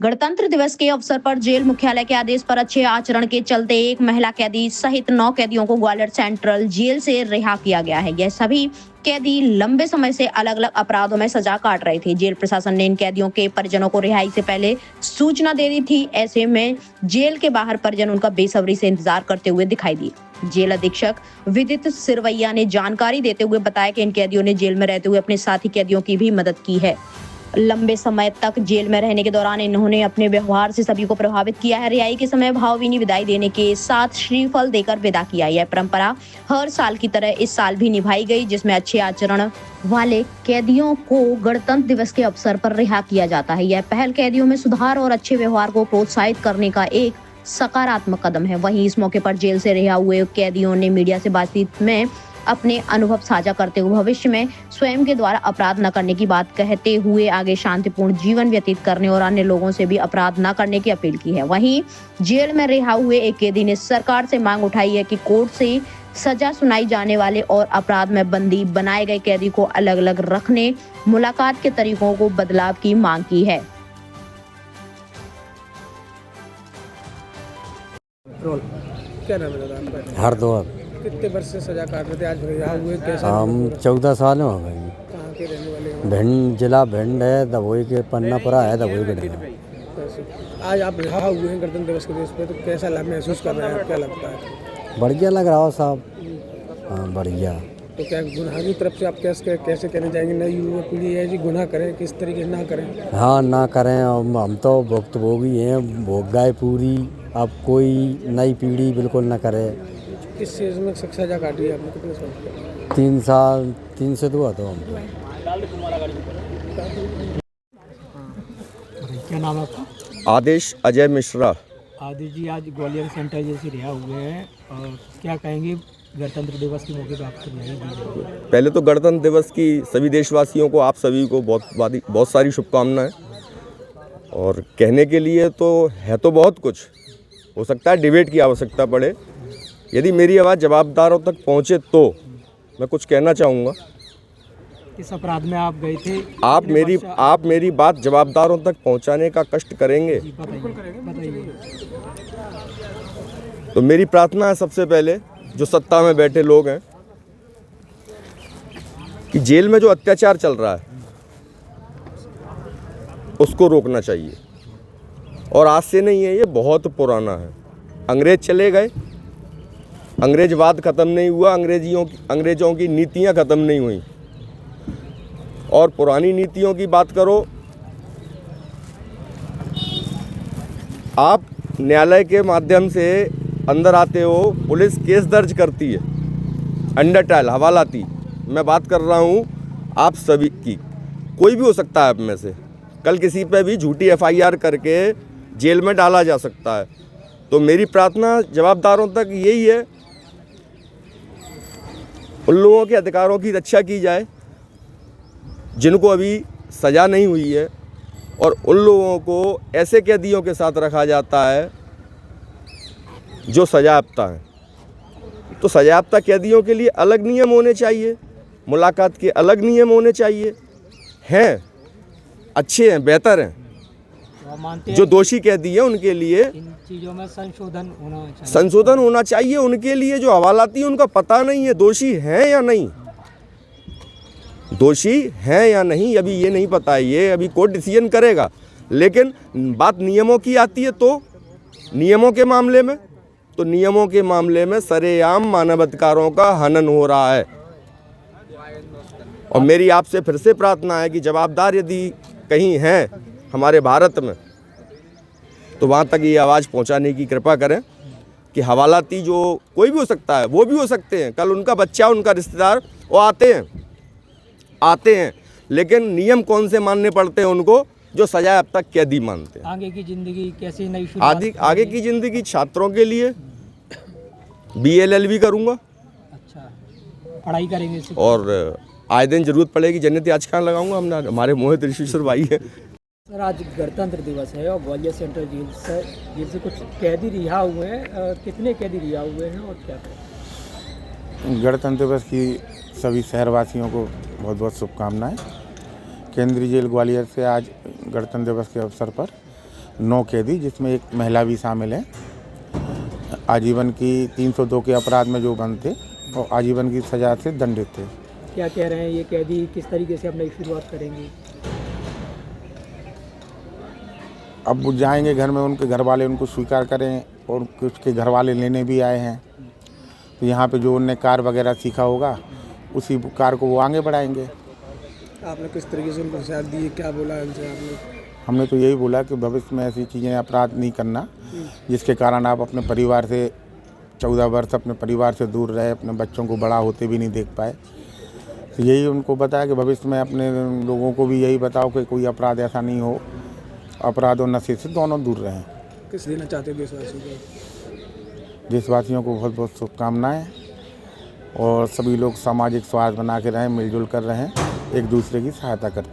गणतंत्र दिवस के अवसर पर जेल मुख्यालय के आदेश पर अच्छे आचरण के चलते एक महिला कैदी सहित 9 कैदियों को ग्वालियर सेंट्रल जेल से रिहा किया गया है। यह सभी कैदी लंबे समय से अलग अलग अपराधों में सजा काट रहे थे। जेल प्रशासन ने इन कैदियों के परिजनों को रिहाई से पहले सूचना दे दी थी। ऐसे में जेल के बाहर परिजन उनका बेसब्री से इंतजार करते हुए दिखाई दिए। जेल अधीक्षक विदित सिरवैया ने जानकारी देते हुए बताया कि इन कैदियों ने जेल में रहते हुए अपने साथी कैदियों की भी मदद की है। लंबे समय तक जेल में रहने के दौरान इन्होंने अपने व्यवहार से सभी को प्रभावित किया है। रिहाई के समय भावभीनी विदाई देने के साथ श्रीफल देकर विदा किया। यह परंपरा हर साल की तरह इस साल भी निभाई गई, जिसमें अच्छे आचरण वाले कैदियों को गणतंत्र दिवस के अवसर पर रिहा किया जाता है। यह पहल कैदियों में सुधार और अच्छे व्यवहार को प्रोत्साहित करने का एक सकारात्मक कदम है। वहीं इस मौके पर जेल से रिहा हुए कैदियों ने मीडिया से बातचीत में अपने अनुभव साझा करते हुए भविष्य में स्वयं के द्वारा अपराध न करने की बात कहते हुए आगे शांतिपूर्ण जीवन व्यतीत करने और अन्य लोगों से भी अपराध न करने की अपील की है। वहीं जेल में रिहा हुए एक कैदी ने सरकार से मांग उठाई है कि कोर्ट से सजा सुनाई जाने वाले और अपराध में बंदी बनाए गए कैदी को अलग अलग रखने, मुलाकात के तरीकों को बदलाव की मांग की है। क्या नाम है आपका? हरदोई। कितने वर्ष से सजा काट रहे थे, आज रिहा हुए, कैसा? हम 14 साल हो गए। कहाँ के रहने वाले हैं? भिंड जिला भिंड है, दबोई के पन्नापुरा है, दबोई के। आज आप रिहा हुए हैं गणतंत्र दिवस के दिवस पे, तो कैसा महसूस कर रहे हैं, क्या लगता है? बढ़िया लग रहा हो साहब। हाँ बढ़िया। तो क्या गुनाह की तरफ से आप कैसे कहने जाएंगे? नई युवा पीढ़ी है जी, गुनाह करें किस तरीके से ना करें? हाँ ना करें। हम तो भुक्तभोगी हैं, भोग गए पूरी। अब कोई नई पीढ़ी बिल्कुल ना करे। किस चीज़ में सजा काटी है आपने? कितने साल? 3 साल, 3 से 2 तो हम। क्या नाम है आपका? आदेश अजय मिश्रा। आदिश जी, आज ग्वालियर सेंट्रल जेल से रिहा हुए हैं और क्या कहेंगे गणतंत्र दिवस के मौके पर आपको रिहाई दी गई है? पहले तो गणतंत्र दिवस की सभी देशवासियों को, आप सभी को बहुत सारी शुभकामनाएं। और कहने के लिए तो है तो बहुत कुछ, हो सकता है डिबेट की आवश्यकता पड़े। यदि मेरी आवाज़ जवाबदारों तक पहुंचे तो मैं कुछ कहना चाहूँगा। किस अपराध में आप गए थे? आप मेरी बात जवाबदारों तक पहुंचाने का कष्ट करेंगे? बताइए। तो मेरी प्रार्थना है सबसे पहले, जो सत्ता में बैठे लोग हैं, कि जेल में जो अत्याचार चल रहा है उसको रोकना चाहिए। और आज से नहीं है, ये बहुत पुराना है। अंग्रेज चले गए, अंग्रेजवाद ख़त्म नहीं हुआ, अंग्रेज़ों की नीतियाँ ख़त्म नहीं हुई। और पुरानी नीतियों की बात करो, आप न्यायालय के माध्यम से अंदर आते हो, पुलिस केस दर्ज करती है, अंडर ट्रायल हवालाती। मैं बात कर रहा हूँ आप सभी की, कोई भी हो सकता है आप में से। कल किसी पे भी झूठी FIR करके जेल में डाला जा सकता है। तो मेरी प्रार्थना जवाबदारों तक यही है, उन लोगों के अधिकारों की रक्षा की जाए जिनको अभी सज़ा नहीं हुई है, और उन लोगों को ऐसे कैदियों के साथ रखा जाता है जो सजायाफ्ता हैं। तो सजायाफ्ता कैदियों के लिए अलग नियम होने चाहिए, मुलाकात के अलग नियम होने चाहिए। हैं, अच्छे हैं, बेहतर हैं। जो दोषी कैदी हैं उनके लिए इन चीज़ों में संशोधन होना चाहिए। उनके लिए जो हवालाती, उनका पता नहीं है दोषी हैं या नहीं, दोषी हैं या नहीं, अभी ये नहीं पता है। ये अभी कोर्ट डिसीजन करेगा। लेकिन बात नियमों की आती है, तो नियमों के मामले में सरेआम मानवाधिकारों का हनन हो रहा है। और मेरी आपसे फिर से प्रार्थना है कि जवाबदार यदि कहीं हैं हमारे भारत में, तो वहाँ तक ये आवाज़ पहुँचाने की कृपा करें कि हवालाती, जो कोई भी हो सकता है, वो भी हो सकते हैं, कल उनका बच्चा, उनका रिश्तेदार, वो आते हैं, लेकिन नियम कौन से मानने पड़ते हैं उनको, जो सजा अब तक कैदी मानते हैं। आगे की ज़िंदगी कैसी नई आगे की ज़िंदगी छात्रों के लिए BLLB करूँगा। अच्छा, पढ़ाई करेंगे और आए दिन जरूरत पड़ेगी जन्नती आजकल लगाऊंगा। हमारे मोहित ऋषिश्वर भाई है। सर, आज गणतंत्र दिवस है और ग्वालियर सेंट्रल जेल से कुछ कैदी रिहा हुए हैं। कितने कैदी रिहा हुए हैं और क्या करें? गणतंत्र दिवस की सभी शहरवासियों को बहुत बहुत शुभकामनाएं। केंद्रीय जेल ग्वालियर से आज गणतंत्र दिवस के अवसर पर 9 कैदी, जिसमें एक महिला भी शामिल है। आजीवन की 302 के अपराध में जो बंद थे और आजीवन की सज़ा से दंडित थे। क्या कह रहे हैं ये कैदी, किस तरीके से अपनी शुरुआत करेंगे? अब वो जाएंगे घर में, उनके घर वाले उनको स्वीकार करें और उसके घर वाले लेने भी आए हैं। तो यहाँ पे जो उनने कार वगैरह सीखा होगा उसी कार को वो आगे बढ़ाएंगे। आपने किस तरीके से उनको साथ दी, क्या बोला उनसे आपने? हमने तो यही बोला कि भविष्य में ऐसी चीज़ें अपराध नहीं करना जिसके कारण आप अपने परिवार से 14 वर्ष अपने परिवार से दूर रहे, अपने बच्चों को बड़ा होते भी नहीं देख पाए। तो यही उनको बताया कि भविष्य में अपने लोगों को भी यही बताओ कि कोई अपराध ऐसा नहीं हो, अपराध और नशे से दोनों दूर रहें। किस देना चाहते हैं देशवासियों को? देशवासियों को बहुत बहुत शुभकामनाएँ और सभी लोग सामाजिक स्वास्थ्य बना के रहें, मिलजुल कर रहें, एक दूसरे की सहायता करते हैं।